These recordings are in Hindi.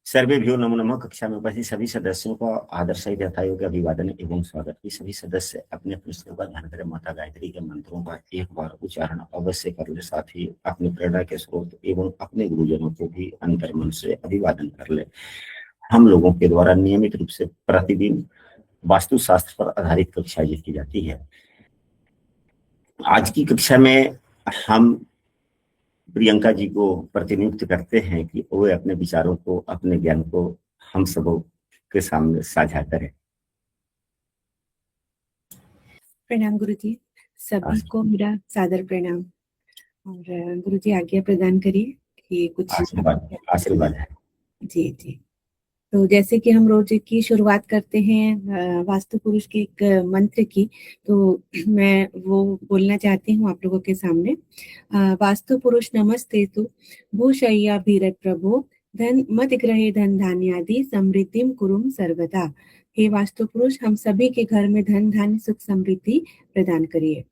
सर्वेभ्यो नमो नमः। कक्षा में उपस्थित सभी सदस्यों को आदर सहित यथायोग्य अभिवादन एवं स्वागत। की सभी सदस्य अपने अपने स्तर पर ध्यान करें। माता गायत्री के मंत्रों का एक बार उच्चारण अवश्य कर ले। साथ ही अपनी प्रेरणा के स्रोत एवं अपने गुरुजनों को भी अंतर्मन से अभिवादन कर ले। हम लोगों के द्वारा नियमित रूप से प्रतिदिन वास्तुशास्त्र पर आधारित कक्षाएं की जाती है। आज की कक्षा में हम प्रियंका जी को प्रतिनियुक्त करते हैं कि वे अपने विचारों को, अपने ज्ञान को हम सबों के सामने साझा करें। प्रणाम गुरुजी, सभी को मेरा सादर प्रणाम। और गुरुजी आज्ञा प्रदान करिए कि कुछ आशीर्वाद है। जी जी। तो जैसे कि हम रोज की शुरुआत करते हैं वास्तु पुरुष के एक मंत्र की, तो मैं वो बोलना चाहती हूँ आप लोगों के सामने। वास्तु पुरुष नमस्तेतु भूशय्या भीरत प्रभो धन मद ग्रहे धन धान्यादि समृद्धिम कुरुम सर्वदा। हे वास्तु पुरुष, हम सभी के घर में धन धान्य सुख समृद्धि प्रदान करिए।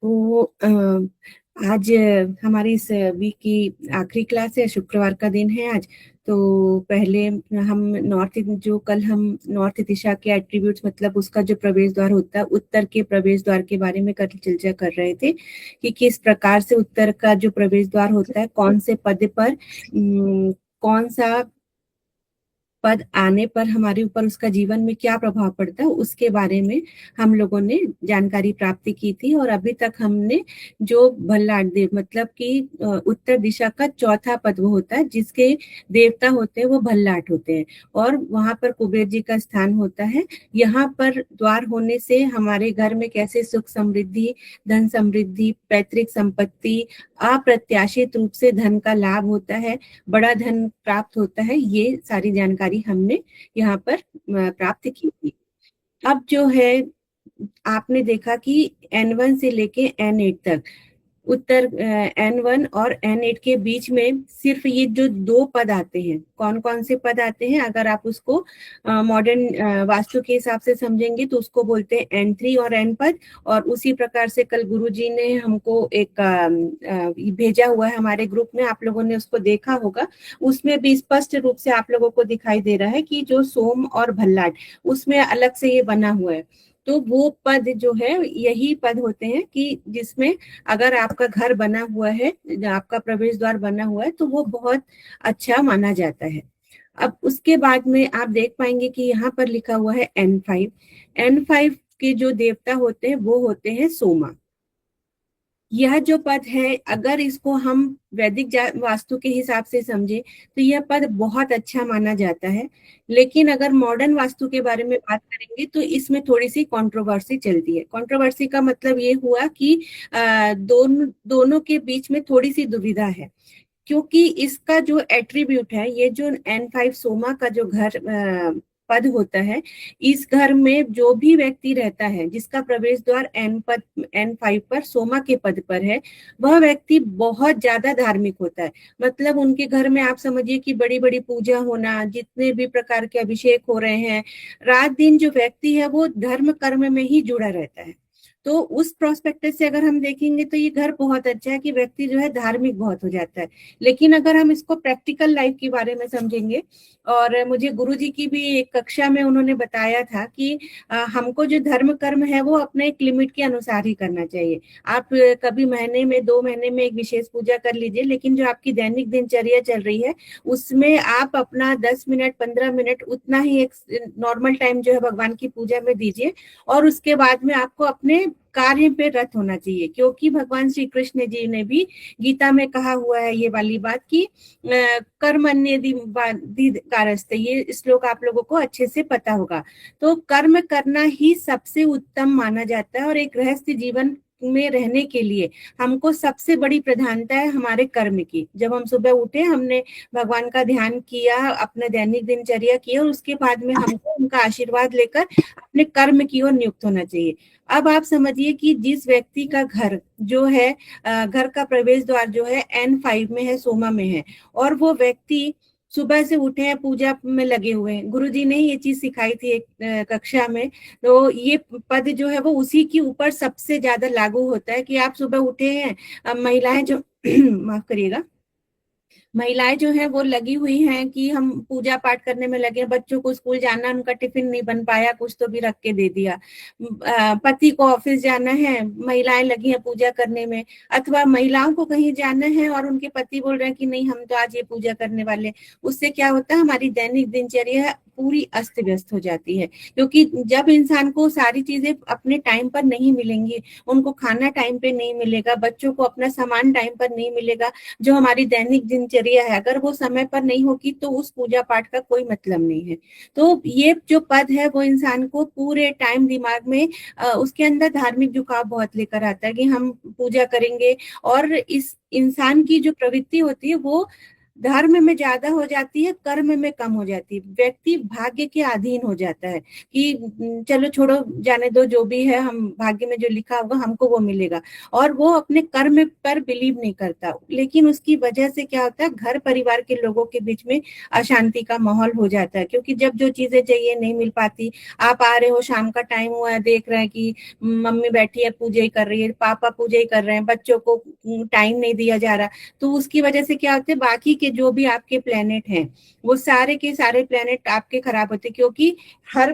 तो आज हमारी इस वीक की आखिरी क्लास है, शुक्रवार का दिन है आज। तो पहले हम कल हम नॉर्थ दिशा के एट्रीब्यूट्स, मतलब उसका जो प्रवेश द्वार होता है, उत्तर के प्रवेश द्वार के बारे में कल चर्चा कर रहे थे कि किस प्रकार से उत्तर का जो प्रवेश द्वार होता है, कौन से पद पर कौन सा पद आने पर हमारे ऊपर उसका जीवन में क्या प्रभाव पड़ता है, उसके बारे में हम लोगों ने जानकारी प्राप्ति की थी। और अभी तक हमने जो भल्लाट देव, मतलब कि उत्तर दिशा का चौथा पद वो होता है जिसके देवता होते हैं वो भल्लाट होते हैं, और वहां पर कुबेर जी का स्थान होता है। यहाँ पर द्वार होने से हमारे घर में कैसे सुख समृद्धि, धन समृद्धि, पैतृक संपत्ति, अप्रत्याशित रूप से धन का लाभ होता है, बड़ा धन प्राप्त होता है, ये सारी जानकारी हमने यहाँ पर प्राप्त की थी। अब जो है आपने देखा कि N1 से लेके N8 तक उत्तर N1 और N8 के बीच में सिर्फ ये जो दो पद आते हैं, कौन कौन से पद आते हैं, अगर आप उसको मॉडर्न वास्तु के हिसाब से समझेंगे तो उसको बोलते हैं N3 और N पद। और उसी प्रकार से कल गुरुजी ने हमको एक भेजा हुआ है हमारे ग्रुप में, आप लोगों ने उसको देखा होगा। उसमें भी स्पष्ट रूप से आप लोगों को दिखाई दे रहा है कि जो सोम और भल्लाट, उसमें अलग से ये बना हुआ है। तो वो पद जो है, यही पद होते हैं कि जिसमें अगर आपका घर बना हुआ है, आपका प्रवेश द्वार बना हुआ है, तो वो बहुत अच्छा माना जाता है। अब उसके बाद में आप देख पाएंगे कि यहाँ पर लिखा हुआ है N5। N5 के जो देवता होते हैं वो होते हैं सोमा। यह जो पद है, अगर इसको हम वैदिक वास्तु के हिसाब से समझे तो यह पद बहुत अच्छा माना जाता है। लेकिन अगर मॉडर्न वास्तु के बारे में बात करेंगे तो इसमें थोड़ी सी कंट्रोवर्सी चलती है। कंट्रोवर्सी का मतलब ये हुआ कि दोनों के बीच में थोड़ी सी दुविधा है, क्योंकि इसका जो एट्रीब्यूट है, ये जो N5 सोमा का जो घर पद होता है, इस घर में जो भी व्यक्ति रहता है जिसका प्रवेश द्वार N5 पर सोमा के पद पर है, वह व्यक्ति बहुत ज्यादा धार्मिक होता है। मतलब उनके घर में आप समझिए कि बड़ी बड़ी पूजा होना, जितने भी प्रकार के अभिषेक हो रहे हैं, रात दिन जो व्यक्ति है वो धर्म कर्म में ही जुड़ा रहता है। तो उस प्रोस्पेक्टिव से अगर हम देखेंगे तो ये घर बहुत अच्छा है कि व्यक्ति जो है धार्मिक बहुत हो जाता है। लेकिन अगर हम इसको प्रैक्टिकल लाइफ के बारे में समझेंगे, और मुझे गुरुजी की भी एक कक्षा में उन्होंने बताया था कि हमको जो धर्म कर्म है वो अपने एक लिमिट के अनुसार ही करना चाहिए। आप कभी महीने में 2 महीने में एक विशेष पूजा कर लीजिए, लेकिन जो आपकी दैनिक दिनचर्या चल रही है उसमें आप अपना 10 मिनट 15 मिनट उतना ही एक नॉर्मल टाइम जो है भगवान की पूजा में दीजिए। और उसके बाद में आपको अपने कार्य पे रत होना चाहिए, क्योंकि भगवान श्री कृष्ण जी ने भी गीता में कहा हुआ है ये वाली बात कि कर्मण्येधिकारस्ते, ये श्लोक आप लोगों को अच्छे से पता होगा। तो कर्म करना ही सबसे उत्तम माना जाता है, और एक गृहस्थ जीवन में रहने के लिए हमको सबसे बड़ी प्रधानता है हमारे कर्म की। जब हम सुबह उठे, हमने भगवान का ध्यान किया, अपना दैनिक दिनचर्या किया, और उसके बाद में हमको उनका आशीर्वाद लेकर अपने कर्म की ओर नियुक्त होना चाहिए। अब आप समझिए कि जिस व्यक्ति का घर जो है, घर का प्रवेश द्वार जो है N5 में है, सोमा में है, और वो व्यक्ति सुबह से उठे हैं, पूजा में लगे हुए हैं। गुरुजी ने ये चीज सिखाई थी एक कक्षा में। तो ये पद जो है वो उसी के ऊपर सबसे ज्यादा लागू होता है कि आप सुबह उठे हैं, महिलाएं जो माफ करिएगा, महिलाएं जो है वो लगी हुई हैं कि हम पूजा पाठ करने में लगे, बच्चों को स्कूल जाना, उनका टिफिन नहीं बन पाया, कुछ तो भी रख के दे दिया। पति को ऑफिस जाना है, महिलाएं लगी हैं पूजा करने में, अथवा महिलाओं को कहीं जाना है और उनके पति बोल रहे हैं कि नहीं हम तो आज ये पूजा करने वाले। उससे क्या होता है, हमारी दैनिक दिनचर्या पूरी अस्त व्यस्त हो जाती है, क्योंकि जब इंसान को सारी चीजें अपने टाइम पर नहीं मिलेंगी, उनको खाना टाइम पे नहीं मिलेगा, बच्चों को अपना सामान टाइम पर नहीं मिलेगा, जो हमारी दैनिक दिनचर्या है अगर वो समय पर नहीं होगी तो उस पूजा पाठ का कोई मतलब नहीं है। तो ये जो पद है वो इंसान को पूरे टाइम दिमाग में उसके अंदर धार्मिक झुकाव बहुत लेकर आता है कि हम पूजा करेंगे, और इस इंसान की जो प्रवृत्ति होती है वो धर्म में ज्यादा हो जाती है, कर्म में कम हो जाती है। व्यक्ति भाग्य के अधीन हो जाता है कि चलो छोड़ो, जाने दो, जो भी है हम भाग्य में जो लिखा होगा हमको वो मिलेगा, और वो अपने कर्म पर बिलीव नहीं करता। लेकिन उसकी वजह से क्या होता है, घर परिवार के लोगों के बीच में अशांति का माहौल हो जाता है, क्योंकि जब जो चीजें चाहिए नहीं मिल पाती। आप आ रहे हो, शाम का टाइम हुआ है, देख रहे हैं कि मम्मी बैठी है पूजा ही कर रही है, पापा पूजा ही कर रहे हैं, बच्चों को टाइम नहीं दिया जा रहा, तो उसकी वजह से क्या होता है, बाकी के जो भी आपके प्लेनेट हैं वो सारे के सारे प्लेनेट आपके खराब होते, क्योंकि हर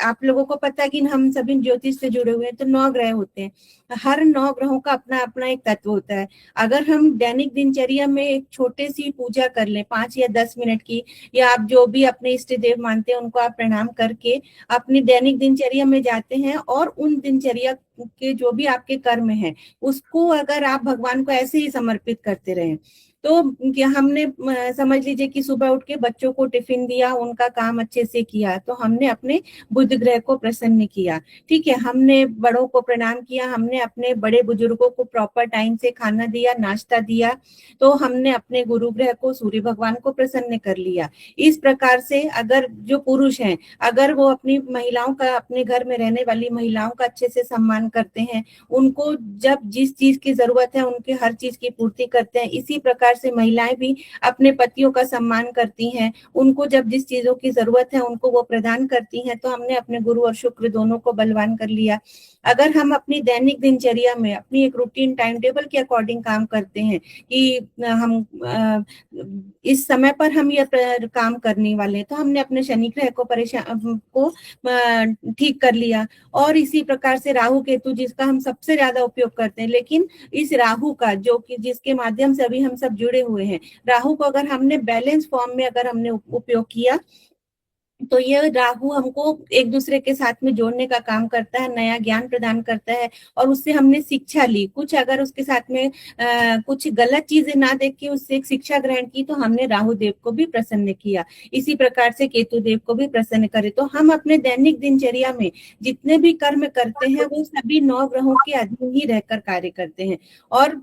आप लोगों को पता है कि हम सभी ज्योतिष से जुड़े हुए हैं, तो 9 ग्रह होते हैं, हर 9 ग्रहों का अपना अपना एक तत्व होता है। अगर हम दैनिक दिनचर्या में एक छोटी सी पूजा कर लें, 5 या 10 मिनट की, या आप जो भी अपने इष्ट देव मानते हैं उनको आप प्रणाम करके अपनी दैनिक दिनचर्या में जाते हैं, और उन दिनचर्या के जो भी आपके कर्म हैं उसको अगर आप भगवान को ऐसे ही समर्पित करते रहें, तो क्या हमने समझ लीजिए कि सुबह उठ के बच्चों को टिफिन दिया, उनका काम अच्छे से किया, तो हमने अपने बुध ग्रह को प्रसन्न किया। ठीक है, हमने बड़ों को प्रणाम किया, हमने अपने बड़े बुजुर्गों को प्रॉपर टाइम से खाना दिया, नाश्ता दिया, तो हमने अपने गुरु ग्रह को, सूर्य भगवान को प्रसन्न कर लिया। इस प्रकार से अगर जो पुरुष हैं, अगर वो अपनी महिलाओं का, अपने घर में रहने वाली महिलाओं का अच्छे से सम्मान करते हैं, उनको जब जिस चीज की जरूरत है उनके हर चीज की पूर्ति करते हैं, इसी प्रकार से महिलाएं भी अपने पतियों का सम्मान करती हैं, उनको जब जिस चीजों की जरूरत है उनको वो प्रदान करती हैं, तो हमने अपने गुरु और शुक्र दोनों को बलवान कर लिया। अगर हम अपनी दैनिक दिनचर्या में अपनी एक रूटीन टाइम टेबल के अकॉर्डिंग काम करते हैं कि हम इस समय पर हम ये काम करने वाले हैं, तो हमने अपने शनि ग्रह को परेशान को ठीक कर लिया। और इसी प्रकार से राहु केतु, जिसका हम सबसे ज्यादा उपयोग करते हैं, लेकिन इस राहु का जो कि जिसके माध्यम से अभी हम सब जुड़े हुए हैं, राहु को अगर हमने बैलेंस फॉर्म में अगर हमने उपयोग किया, तो ये राहु हमको एक दूसरे के साथ में जोड़ने का काम करता है, नया ज्ञान प्रदान करता है, और उससे हमने शिक्षा ली, कुछ अगर उसके साथ में कुछ गलत चीजें ना देख के उससे एक शिक्षा ग्रहण की, तो हमने राहु देव को भी प्रसन्न किया। इसी प्रकार से केतु देव को भी प्रसन्न करे। तो हम अपने दैनिक दिनचर्या में जितने भी कर्म करते हैं वो सभी 9 ग्रहों के अधीन ही रहकर कार्य करते हैं। और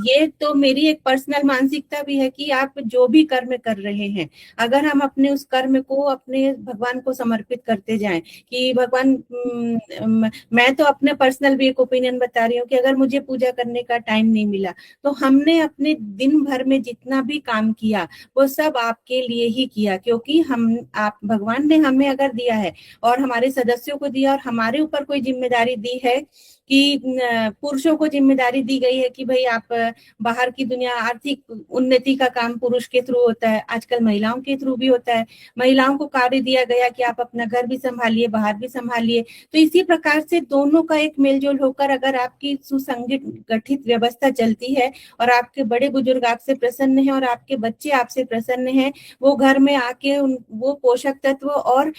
ये तो मेरी एक पर्सनल मानसिकता भी है कि आप जो भी कर्म कर रहे हैं, अगर हम अपने उस कर्म को अपने भगवान को समर्पित करते जाएं कि भगवान, मैं तो अपने पर्सनल भी एक ओपिनियन बता रही हूँ कि अगर मुझे पूजा करने का टाइम नहीं मिला, तो हमने अपने दिन भर में जितना भी काम किया वो सब आपके लिए ही किया, क्योंकि आप भगवान ने हमें अगर दिया है और हमारे सदस्यों को दिया और हमारे ऊपर कोई जिम्मेदारी दी है कि पुरुषों को जिम्मेदारी दी गई है कि भाई आप बाहर की दुनिया, आर्थिक उन्नति का काम पुरुष के थ्रू होता है, आजकल महिलाओं के थ्रू भी होता है, महिलाओं को कार्य दिया गया कि आप अपना घर भी संभालिए, बाहर भी संभालिए। तो इसी प्रकार से दोनों का एक मेलजोल होकर अगर आपकी सुसंगठित गठित व्यवस्था चलती है और आपके बड़े बुजुर्ग आपसे प्रसन्न हैं और आपके बच्चे आपसे प्रसन्न हैं, वो घर में आके वो पोषक तत्व और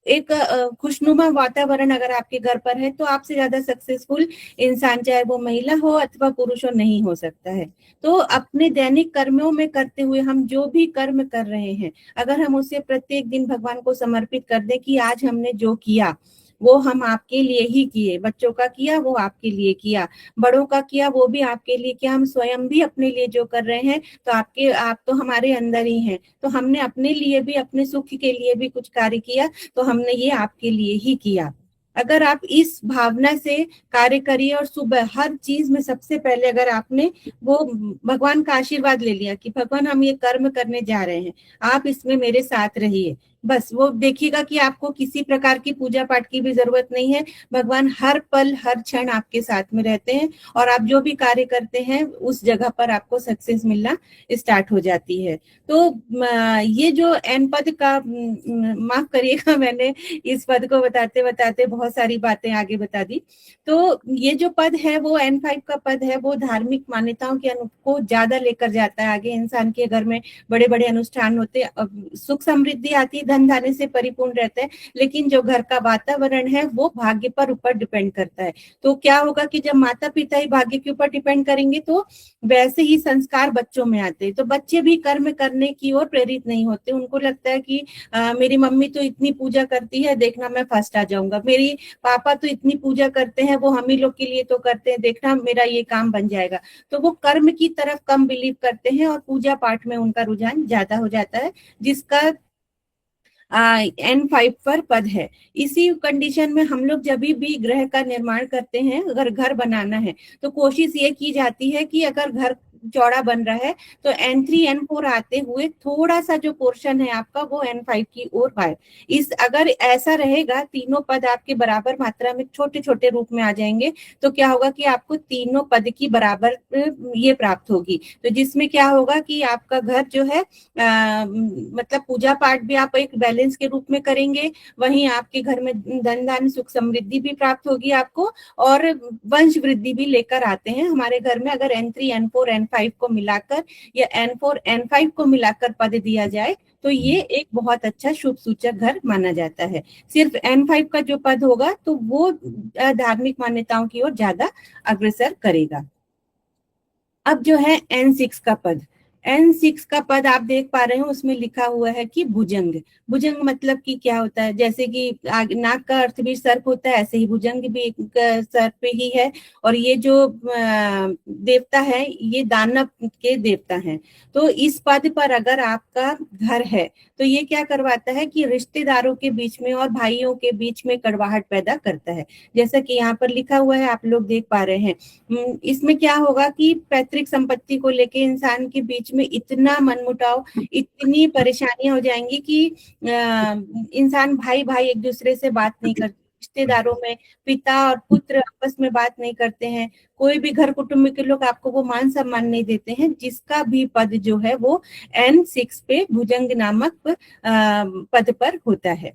एक खुशनुमा वातावरण अगर आपके घर पर है, तो आपसे ज्यादा सक्सेसफुल इंसान, चाहे वो महिला हो अथवा पुरुष हो, नहीं हो सकता है। तो अपने दैनिक कर्मों में करते हुए हम जो भी कर्म कर रहे हैं, अगर हम उसे प्रत्येक दिन भगवान को समर्पित कर दें कि आज हमने जो किया वो हम आपके लिए ही किए, बच्चों का किया वो आपके लिए किया, बड़ों का किया वो भी आपके लिए किया, हम स्वयं भी अपने लिए जो कर रहे हैं, तो आप तो हमारे अंदर ही हैं, तो हमने अपने लिए भी, अपने सुख के लिए भी कुछ कार्य किया, तो हमने ये आपके लिए ही किया। अगर आप इस भावना से कार्य करिए और सुबह हर चीज में सबसे पहले अगर आपने वो भगवान का आशीर्वाद ले लिया कि भगवान हम ये कर्म करने जा रहे हैं, आप इसमें मेरे साथ रहिए, बस वो देखिएगा कि आपको किसी प्रकार की पूजा पाठ की भी जरूरत नहीं है। भगवान हर पल हर क्षण आपके साथ में रहते हैं और आप जो भी कार्य करते हैं उस जगह पर आपको सक्सेस मिलना स्टार्ट हो जाती है। तो ये जो एन पद का, माफ करिएगा मैंने इस पद को बताते बताते बहुत सारी बातें आगे बता दी। तो ये जो पद है वो N5 का पद है, वो धार्मिक मान्यताओं के को ज्यादा लेकर जाता है आगे। इंसान के घर में बड़े बड़े अनुष्ठान होते हैं, सुख समृद्धि आती है, धन धान्य से परिपूर्ण रहता है, लेकिन जो घर का वातावरण है वो भाग्य पर ऊपर डिपेंड करता है। तो क्या होगा कि जब माता पिता ही भाग्य के ऊपर डिपेंड करेंगे तो वैसे ही संस्कार बच्चों में आते हैं। तो बच्चे भी कर्म करने की ओर प्रेरित नहीं होते। उनको लगता है कि मेरी मम्मी तो इतनी पूजा करती है, देखना मैं फर्स्ट आ जाऊंगा, मेरी पापा तो इतनी पूजा करते हैं, वो हम ही लोग के लिए तो करते हैं, देखना मेरा ये काम बन जाएगा। तो वो कर्म की तरफ कम बिलीव करते हैं और पूजा पाठ में उनका रुझान ज्यादा हो जाता है, जिसका N5 पर पद है। इसी कंडीशन में हम लोग जब भी गृह का निर्माण करते हैं, अगर घर बनाना है तो कोशिश ये की जाती है कि अगर घर चौड़ा बन रहा है तो N3 N4 आते हुए थोड़ा सा जो पोर्शन है आपका वो N5 की ओर आए। इस अगर ऐसा रहेगा, तीनों पद आपके बराबर मात्रा में छोटे छोटे रूप में आ जाएंगे, तो क्या होगा कि आपको तीनों पद की बराबर ये प्राप्त होगी। तो जिसमें क्या होगा कि आपका घर जो है मतलब पूजा पाठ भी आप एक बैलेंस के रूप में करेंगे, वहीं आपके घर में धन धान्य सुख समृद्धि भी प्राप्त होगी आपको, और वंश वृद्धि भी लेकर आते हैं। हमारे घर में अगर N3 N4 N5 को मिलाकर या N4 N5 को मिलाकर पद दिया जाए तो ये एक बहुत अच्छा शुभ सूचक घर माना जाता है। सिर्फ N5 का जो पद होगा तो वो धार्मिक मान्यताओं की ओर ज्यादा अग्रसर करेगा। अब जो है N6 का पद, N6 का पद आप देख पा रहे हो, उसमें लिखा हुआ है कि भुजंग। भुजंग मतलब कि क्या होता है, जैसे कि नाक का अर्थ भी सर्प होता है, ऐसे ही भुजंग भी एक सर्प ही है। और ये जो देवता है ये दानव के देवता हैं। तो इस पद पर अगर आपका घर है तो ये क्या करवाता है कि रिश्तेदारों के बीच में और भाइयों के बीच में कड़वाहट पैदा करता है, जैसा कि यहाँ पर लिखा हुआ है, आप लोग देख पा रहे हैं। इसमें क्या होगा कि पैतृक संपत्ति को लेके इंसान के बीच में इतना मनमुटाव, इतनी परेशानियां हो जाएंगी कि इंसान भाई भाई एक दूसरे से बात नहीं करते, रिश्तेदारों में पिता और पुत्र आपस में बात नहीं करते हैं, कोई भी घर कुटुंब के लोग आपको वो मान सम्मान नहीं देते हैं, जिसका भी पद जो है वो N6 पे भुजंग नामक पद पर होता है।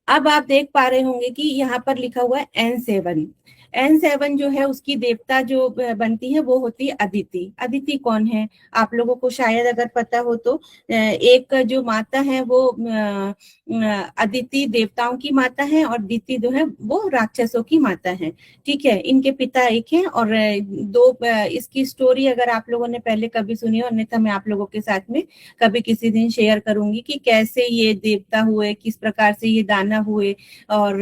अब आप देख पा रहे होंगे कि यहाँ पर लिखा हुआ है N7। N7 जो है उसकी देवता जो बनती है वो होती है अदिति। अदिति कौन है आप लोगों को शायद अगर पता हो तो, एक जो माता है वो अदिति देवताओं की माता है और दिति जो है वो राक्षसों की माता है। ठीक है, इनके पिता एक हैं और दो, इसकी स्टोरी अगर आप लोगों ने पहले कभी सुनी हो, अन्यथा मैं आप लोगों के साथ में कभी किसी दिन शेयर करूंगी कि कैसे ये देवता हुए, किस प्रकार से ये दाना हुए और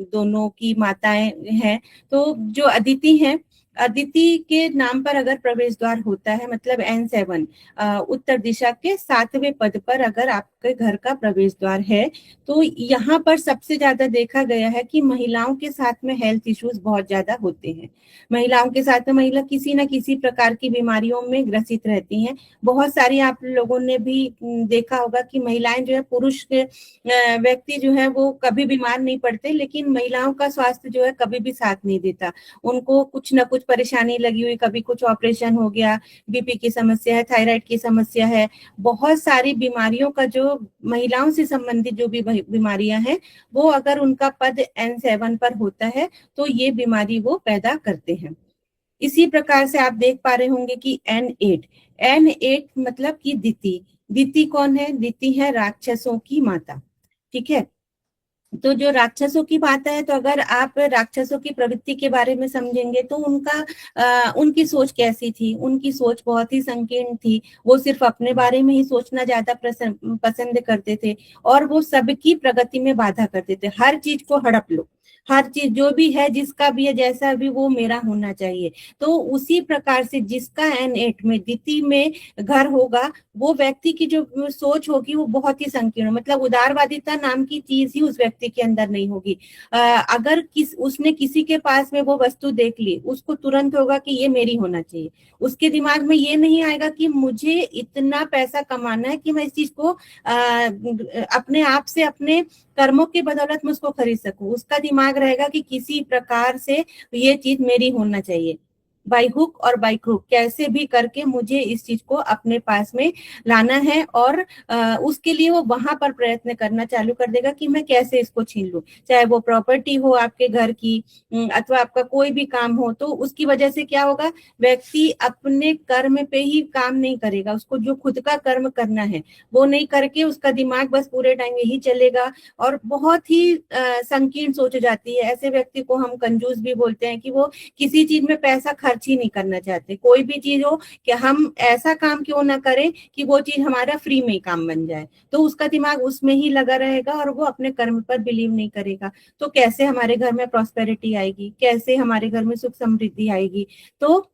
दोनों की माताएं हैं। तो जो अदिति हैं, अदिति के नाम पर अगर प्रवेश द्वार होता है, मतलब N7 उत्तर दिशा के 7वें पद पर अगर आपके घर का प्रवेश द्वार है, तो यहाँ पर सबसे ज्यादा देखा गया है कि महिलाओं के साथ में हेल्थ इश्यूज बहुत ज्यादा होते हैं। महिलाओं के साथ में महिला किसी न किसी प्रकार की बीमारियों में ग्रसित रहती हैं। बहुत सारी आप लोगों ने भी देखा होगा कि महिलाएं जो है, पुरुष व्यक्ति जो है वो कभी बीमार नहीं पड़ते, लेकिन महिलाओं का स्वास्थ्य जो है कभी भी साथ नहीं देता। उनको कुछ ना कुछ परेशानी लगी हुई, कभी कुछ ऑपरेशन हो गया, बीपी की समस्या है, थायराइड की समस्या है, बहुत सारी बीमारियों का जो महिलाओं से संबंधित जो भी बीमारियां हैं वो अगर उनका पद N7 पर होता है तो ये बीमारी वो पैदा करते हैं। इसी प्रकार से आप देख पा रहे होंगे कि N8 मतलब कि दिति। दिति कौन है? दिति है राक्षसों की माता। ठीक है, तो जो राक्षसों की बात है, तो अगर आप राक्षसों की प्रवृत्ति के बारे में समझेंगे तो उनकी सोच कैसी थी? उनकी सोच बहुत ही संकीर्ण थी। वो सिर्फ अपने बारे में ही सोचना ज्यादा पसंद करते थे और वो सबकी प्रगति में बाधा करते थे। हर चीज को हड़प लो, हर चीज जो भी है, जिसका भी है, जैसा भी, वो मेरा होना चाहिए। तो उसी प्रकार से जिसका N8 में द्वितीय में घर होगा, वो व्यक्ति की जो सोच होगी वो बहुत ही संकीर्ण, मतलब उदारवादिता नाम की चीज ही उस व्यक्ति के अंदर नहीं होगी। अगर उसने किसी के पास में वो वस्तु देख ली, उसको तुरंत होगा कि ये मेरी होना चाहिए। उसके दिमाग में ये नहीं आएगा कि मुझे इतना पैसा कमाना है कि मैं इस चीज को अपने आप से, अपने कर्मों की बदौलत मैं उसको खरीद सकूं। उसका दिमाग रहेगा कि किसी प्रकार से ये चीज मेरी होना चाहिए, बाई हुक और बाई क्रूक, कैसे भी करके मुझे इस चीज को अपने पास में लाना है। और उसके लिए वो वहां पर प्रयत्न करना चालू कर देगा कि मैं कैसे इसको छीन लूं। चाहे वो प्रॉपर्टी हो आपके घर की, अथवा आपका कोई भी काम हो, तो उसकी वजह से क्या होगा, व्यक्ति अपने कर्म पे ही काम नहीं करेगा। उसको जो खुद का कर्म करना है वो नहीं करके उसका दिमाग बस पूरे टाइम यही चलेगा, और बहुत ही संकीर्ण सोच हो जाती है। ऐसे व्यक्ति को हम कंजूस भी बोलते हैं, कि वो किसी चीज में पैसा खर्च ही नहीं करना चाहते। कोई भी चीज हो कि हम ऐसा काम क्यों ना करें कि वो चीज हमारा फ्री में काम बन जाए, तो उसका दिमाग उसमें ही लगा रहेगा और वो अपने कर्म पर बिलीव नहीं करेगा। तो कैसे हमारे घर में प्रॉस्पेरिटी आएगी, कैसे हमारे घर में सुख समृद्धि आएगी। तो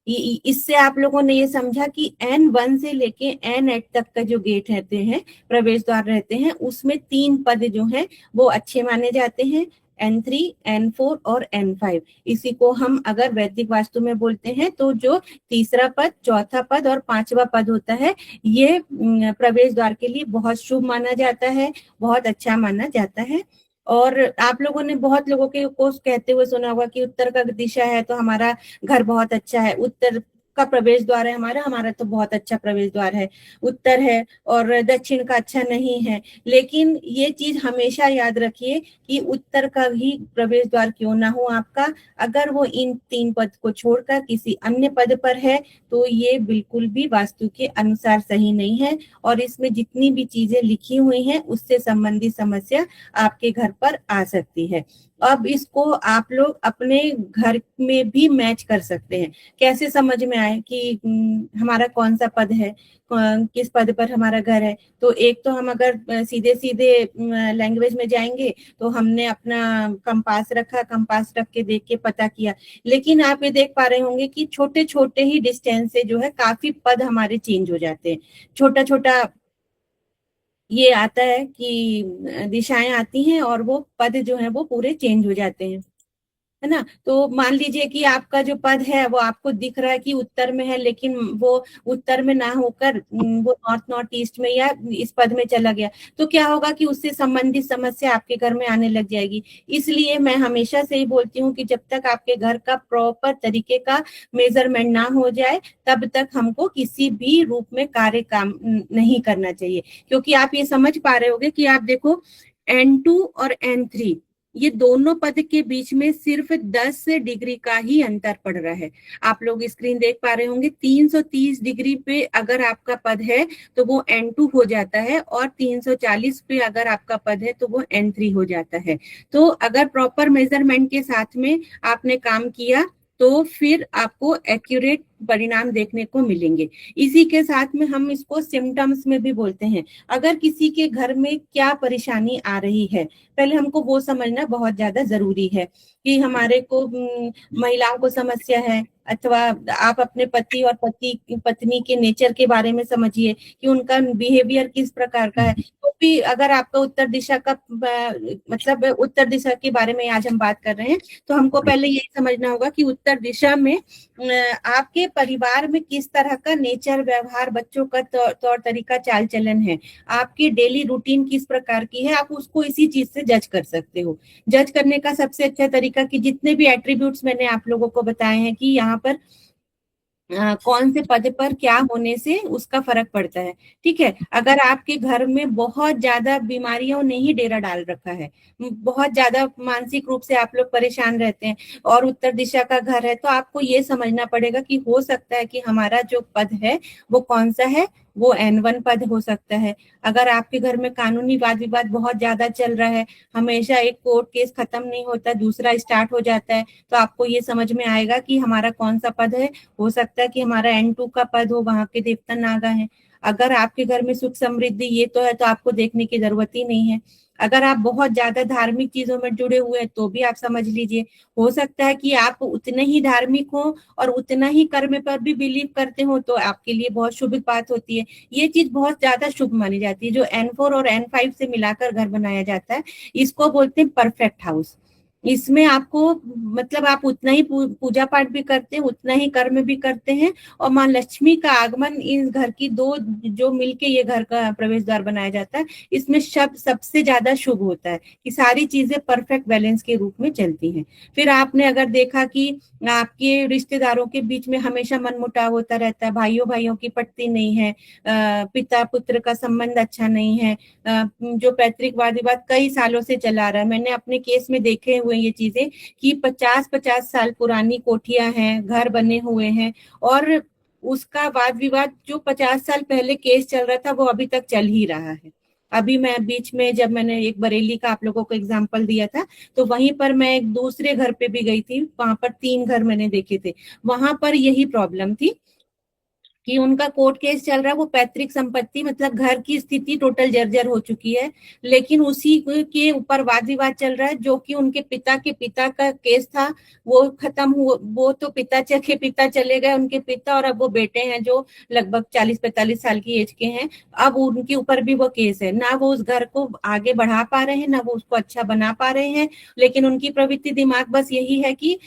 इससे आप लोगों ने ये समझा कि N1 से लेके N8 तक का जो गेट रहते हैं, प्रवेश द्वार रहते हैं, उसमें 3 पद जो हैं वो अच्छे माने जाते हैं, N3, N4 और N5। इसी को हम अगर वैदिक वास्तु में बोलते हैं तो जो तीसरा पद, चौथा पद और पांचवा पद होता है, ये प्रवेश द्वार के लिए बहुत शुभ माना जाता है, बहुत अच्छा माना जाता है। और आप लोगों ने बहुत लोगों के को कहते हुए सुना होगा कि उत्तर का दिशा है तो हमारा घर बहुत अच्छा है, उत्तर का प्रवेश द्वार है हमारा, हमारा तो बहुत अच्छा प्रवेश द्वार है, उत्तर है और दक्षिण का अच्छा नहीं है। लेकिन ये चीज हमेशा याद रखिए कि उत्तर का ही प्रवेश द्वार क्यों ना हो आपका, अगर वो इन 3 पद को छोड़कर किसी अन्य पद पर है तो ये बिल्कुल भी वास्तु के अनुसार सही नहीं है, और इसमें जितनी भी चीजें लिखी हुई हैं उससे संबंधित समस्या आपके घर पर आ सकती है। अब इसको आप लोग अपने घर में भी मैच कर सकते हैं। कैसे समझ में आए कि हमारा कौन सा पद है, किस पद पर हमारा घर है। तो एक तो हम अगर सीधे सीधे लैंग्वेज में जाएंगे तो हमने अपना कंपास रखा, कंपास रख के देख के पता किया। लेकिन आप ये देख पा रहे होंगे कि छोटे छोटे ही डिस्टेंस से जो है काफी पद हमारे चेंज हो जाते हैं। छोटा छोटा ये आता है कि दिशाएं आती हैं और वो पद जो है वो पूरे चेंज हो जाते हैं, है ना। तो मान लीजिए कि आपका जो पद है वो आपको दिख रहा है कि उत्तर में है, लेकिन वो उत्तर में ना होकर वो नॉर्थ नॉर्थ ईस्ट में या इस पद में चला गया, तो क्या होगा कि उससे संबंधित समस्या आपके घर में आने लग जाएगी। इसलिए मैं हमेशा से ही बोलती हूँ कि जब तक आपके घर का प्रॉपर तरीके का मेजरमेंट ना हो जाए तब तक हमको किसी भी रूप में कार्य काम नहीं करना चाहिए। क्योंकि आप ये समझ पा रहे होगे कि आप देखो N2 और N3, ये दोनों पद के बीच में सिर्फ 10 डिग्री का ही अंतर पड़ रहा है। आप लोग स्क्रीन देख पा रहे होंगे, 330 डिग्री पे अगर आपका पद है तो वो N2 हो जाता है, और 340 पे अगर आपका पद है तो वो N3 हो जाता है। तो अगर प्रॉपर मेजरमेंट के साथ में आपने काम किया तो फिर आपको एक्यूरेट परिणाम देखने को मिलेंगे। इसी के साथ में हम इसको सिम्टम्स में भी बोलते हैं। अगर किसी के घर में क्या परेशानी आ रही है, पहले हमको वो समझना बहुत ज्यादा जरूरी है कि हमारे को महिलाओं को समस्या है, अथवा आप अपने पति और पति पत्नी के नेचर के बारे में समझिए कि उनका बिहेवियर किस प्रकार का है। तो भी अगर आपका उत्तर दिशा का मतलब उत्तर दिशा के बारे में आज हम बात कर रहे हैं, तो हमको पहले यही समझना होगा कि उत्तर दिशा में आपके परिवार में किस तरह का नेचर, व्यवहार, बच्चों का तौर तरीका, चाल चलन है, आपकी डेली रूटीन किस प्रकार की है, आप उसको इसी चीज से जज कर सकते हो। जज करने का सबसे अच्छा तरीका कि जितने भी एट्रीब्यूट्स मैंने आप लोगों को बताए हैं कि यहाँ पर कौन से पद पर क्या होने से उसका फर्क पड़ता है। ठीक है, अगर आपके घर में बहुत ज्यादा बीमारियों ने ही डेरा डाल रखा है, बहुत ज्यादा मानसिक रूप से आप लोग परेशान रहते हैं और उत्तर दिशा का घर है, तो आपको ये समझना पड़ेगा कि हो सकता है कि हमारा जो पद है वो कौन सा है, वो N1 पद हो सकता है। अगर आपके घर में कानूनी वाद विवाद बहुत ज्यादा चल रहा है, हमेशा एक कोर्ट केस खत्म नहीं होता, दूसरा स्टार्ट हो जाता है, तो आपको ये समझ में आएगा कि हमारा कौन सा पद है। हो सकता है कि हमारा N2 का पद हो, वहां के देवता नागा है। अगर आपके घर में सुख समृद्धि ये तो है तो आपको देखने की जरूरत ही नहीं है। अगर आप बहुत ज्यादा धार्मिक चीजों में जुड़े हुए हैं तो भी आप समझ लीजिए, हो सकता है कि आप उतने ही धार्मिक हो और उतना ही कर्म पर भी बिलीव करते हो तो आपके लिए बहुत शुभ बात होती है। ये चीज बहुत ज्यादा शुभ मानी जाती है। जो N4 और N5 से मिलाकर घर बनाया जाता है, इसको बोलते हैं परफेक्ट हाउस। इसमें आपको मतलब आप उतना ही पूजा पाठ भी करते हैं, उतना ही कर्म भी करते हैं, और माँ लक्ष्मी का आगमन इस घर की दो जो मिलके ये घर का प्रवेश द्वार बनाया जाता है, इसमें सबसे ज्यादा शुभ होता है कि सारी चीजें परफेक्ट बैलेंस के रूप में चलती हैं। फिर आपने अगर देखा कि आपके रिश्तेदारों के बीच में हमेशा मनमुटाव होता रहता है, भाइयों भाइयों की पटती नहीं है, पिता पुत्र का संबंध अच्छा नहीं है, जो पैतृक वाद विवाद कई सालों से चला रहा है। मैंने अपने केस में देखे हुए ये चीजें कि 50-50 साल पुरानी कोठियां हैं, घर बने हुए हैं, और उसका वाद विवाद जो 50 साल पहले केस चल रहा था वो अभी तक चल ही रहा है। अभी मैं बीच में जब मैंने एक बरेली का आप लोगों को एग्जांपल दिया था, तो वहीं पर मैं एक दूसरे घर पे भी गई थी, वहां पर 3 घर मैंने देखे थे। वहां पर यही प्रॉब्लम थी कि उनका कोर्ट केस चल रहा है, वो पैतृक संपत्ति मतलब घर की स्थिति टोटल जर्जर हो चुकी है, लेकिन उसी के ऊपर वाद विवाद चल रहा है, जो कि उनके पिता के पिता का केस था वो खत्म हुआ। वो तो के पिता चले गए, उनके पिता, और अब वो बेटे हैं जो लगभग 40-45 साल की एज के हैं। अब उनके ऊपर भी वो केस है, ना वो उस घर को आगे बढ़ा पा रहे हैं, ना वो उसको अच्छा बना पा रहे हैं, लेकिन उनकी प्रवृत्ति दिमाग बस यही है कि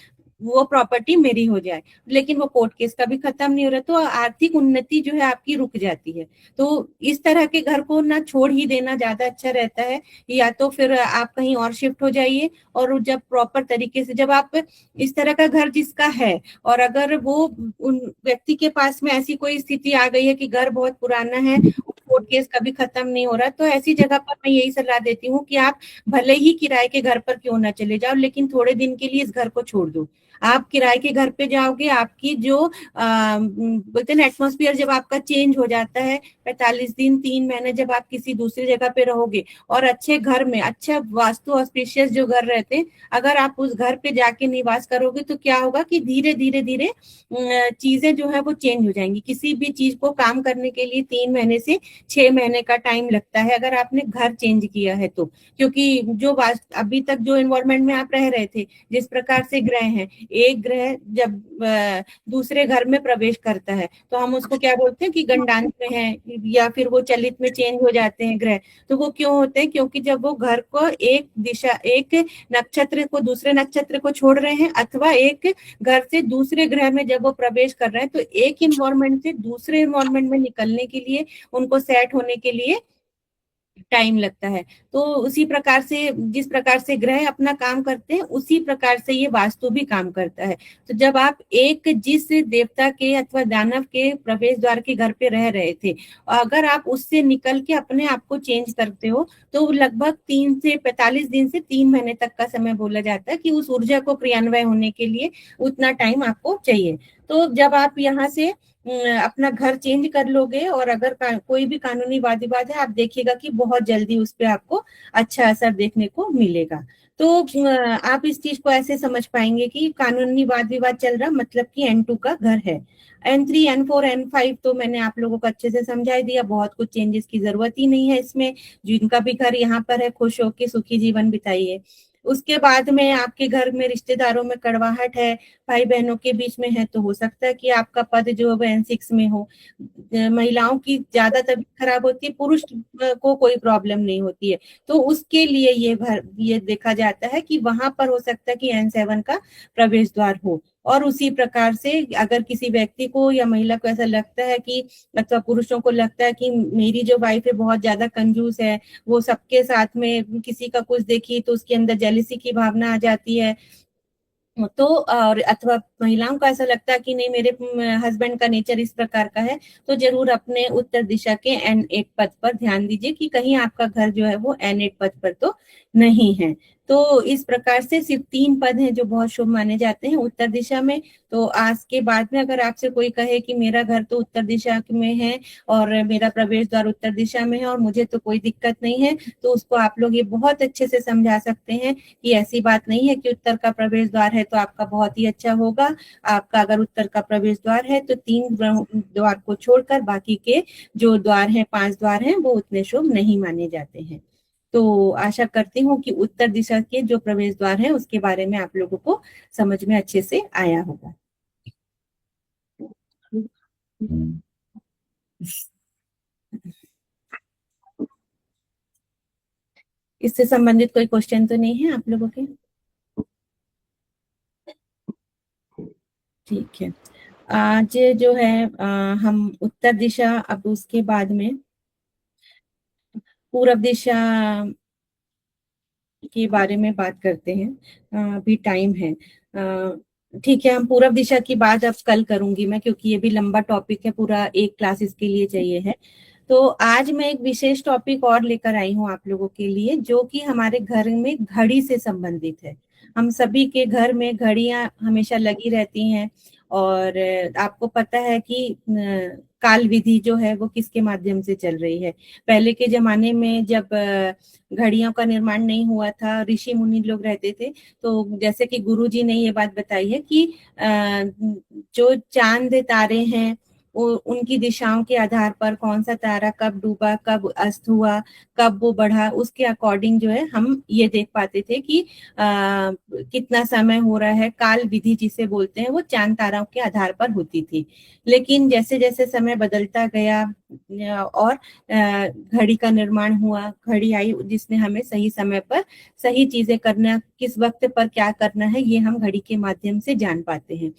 वो प्रॉपर्टी मेरी हो जाए, लेकिन वो कोर्ट केस का भी खत्म नहीं हो रहा, तो आर्थिक उन्नति जो है आपकी रुक जाती है। तो इस तरह के घर को ना छोड़ ही देना ज्यादा अच्छा रहता है, या तो फिर आप कहीं और शिफ्ट हो जाइए। और जब प्रॉपर तरीके से, जब आप इस तरह का घर जिसका है, और अगर वो उन व्यक्ति के पास में ऐसी कोई स्थिति आ गई है कि घर बहुत पुराना है, कोर्ट केस कभी खत्म नहीं हो रहा, तो ऐसी जगह पर मैं यही सलाह देती हूँ कि आप भले ही किराए के घर पर क्यों ना चले जाओ, लेकिन थोड़े दिन के लिए इस घर को छोड़ दो। आप किराए के घर पे जाओगे, आपकी जो बोलते हैं एटमॉस्फेयर जब आपका चेंज हो जाता है, 45 दिन 3 महीने जब आप किसी दूसरी जगह पे रहोगे और अच्छे घर में, अच्छा वास्तु ऑस्पिशियस जो घर रहते हैं, अगर आप उस घर पे जाके निवास करोगे तो क्या होगा कि धीरे धीरे धीरे चीजें जो है वो चेंज हो जाएंगी। किसी भी चीज को काम करने के लिए 3 महीने से 6 महीने का टाइम लगता है अगर आपने घर चेंज किया है तो, क्योंकि जो अभी तक जो एनवायरमेंट में आप रह रहे थे, जिस प्रकार से ग्रह हैं, एक ग्रह जब दूसरे घर में प्रवेश करता है तो हम उसको क्या बोलते हैं कि गंडांत में है, या फिर वो चलित में चेंज हो जाते हैं ग्रह। तो वो क्यों होते हैं? क्योंकि जब वो घर को एक दिशा, एक नक्षत्र को दूसरे नक्षत्र को छोड़ रहे हैं, अथवा एक घर से दूसरे ग्रह में जब वो प्रवेश कर रहे हैं, तो एक इन्वायरमेंट से दूसरे इन्वायरमेंट में निकलने के लिए, उनको सेट होने के लिए टाइम लगता है। तो उसी प्रकार से, जिस प्रकार से ग्रह अपना काम करते हैं, उसी प्रकार से ये वास्तु भी काम करता है। तो जब आप एक जिस देवता के अथवा दानव के प्रवेश द्वार के घर पे रह रहे थे, अगर आप उससे निकल के अपने आप को चेंज करते हो, तो लगभग 3 से 45 दिन से 3 महीने तक का समय बोला जाता है कि उस ऊर्जा को क्रियान्वय होने के लिए उतना टाइम आपको चाहिए। तो जब आप यहाँ से अपना घर चेंज कर लोगे, और अगर कोई भी कानूनी वाद विवाद है, आप देखिएगा कि बहुत जल्दी उस पर आपको अच्छा असर देखने को मिलेगा। तो आप इस चीज को ऐसे समझ पाएंगे कि कानूनी वाद विवाद चल रहा मतलब कि N2 का घर है। N3 N4 N5 तो मैंने आप लोगों को अच्छे से समझा दिया, बहुत कुछ चेंजेस की जरूरत ही नहीं है इसमें। जिनका भी घर यहाँ पर है, खुश होकर सुखी जीवन बिताइए। उसके बाद में आपके घर में रिश्तेदारों में कड़वाहट है, भाई बहनों के बीच में है, तो हो सकता है कि आपका पद जो है N6 में हो। महिलाओं की ज्यादा तबीयत खराब होती है, पुरुष को कोई प्रॉब्लम नहीं होती है, तो उसके लिए ये देखा जाता है कि वहां पर हो सकता है कि N7 का प्रवेश द्वार हो। और उसी प्रकार से अगर किसी व्यक्ति को या महिला को ऐसा लगता है कि, अथवा पुरुषों को लगता है कि मेरी जो वाइफ है बहुत ज्यादा कंजूस है, वो सबके साथ में किसी का कुछ देखी तो उसके अंदर जेलिसी की भावना आ जाती है, तो और अथवा महिलाओं को ऐसा लगता है कि नहीं मेरे हस्बैंड का नेचर इस प्रकार का है, तो जरूर अपने उत्तर दिशा के N8 पद पर ध्यान दीजिए कि कहीं आपका घर जो है वो N8 पद पर तो नहीं है। तो इस प्रकार से सिर्फ 3 पद हैं जो बहुत शुभ माने जाते हैं उत्तर दिशा में। तो आज के बाद में अगर आपसे कोई कहे कि मेरा घर तो उत्तर दिशा में है और मेरा प्रवेश द्वार उत्तर दिशा में है और मुझे तो कोई दिक्कत नहीं है, तो उसको आप लोग ये बहुत अच्छे से समझा सकते हैं कि ऐसी बात नहीं है कि उत्तर का प्रवेश द्वार है तो आपका बहुत ही अच्छा होगा। आपका अगर उत्तर का प्रवेश द्वार है तो 3 द्वार को छोड़कर बाकी के जो द्वार हैं, 5 द्वार हैं, वो उतने शुभ नहीं माने जाते हैं। तो आशा करती हूँ कि उत्तर दिशा के जो प्रवेश द्वार है उसके बारे में आप लोगों को समझ में अच्छे से आया होगा। हम्म, इससे संबंधित कोई क्वेश्चन तो नहीं है आप लोगों के? ठीक है। आज जो है हम उत्तर दिशा, अब उसके बाद में पूर्व दिशा के बारे में बात करते हैं। अभी टाइम है। ठीक है, हम पूर्व दिशा की बात अब कल करूंगी मैं, क्योंकि ये भी लंबा टॉपिक है, पूरा एक क्लास इसके लिए चाहिए है। तो आज मैं एक विशेष टॉपिक और लेकर आई हूँ आप लोगों के लिए, जो कि हमारे घर में घड़ी से संबंधित है। हम सभी के घर में घड़ियां हमेशा लगी रहती हैं, और आपको पता है कि काल विधि जो है वो किसके माध्यम से चल रही है। पहले के जमाने में जब घड़ियों का निर्माण नहीं हुआ था, ऋषि मुनि लोग रहते थे, तो जैसे कि गुरु जी ने ये बात बताई है कि जो चांद तारे हैं उनकी दिशाओं के आधार पर कौन सा तारा कब डूबा, कब अस्त हुआ, कब वो बढ़ा, उसके अकॉर्डिंग जो है हम ये देख पाते थे कि कितना समय हो रहा है। काल विधि जिसे बोलते हैं वो चांद तारों के आधार पर होती थी। लेकिन जैसे जैसे समय बदलता गया और घड़ी का निर्माण हुआ, घड़ी आई जिसने हमें सही समय पर सही चीजें करना, किस वक्त पर क्या करना है, ये हम घड़ी के माध्यम से जान पाते हैं।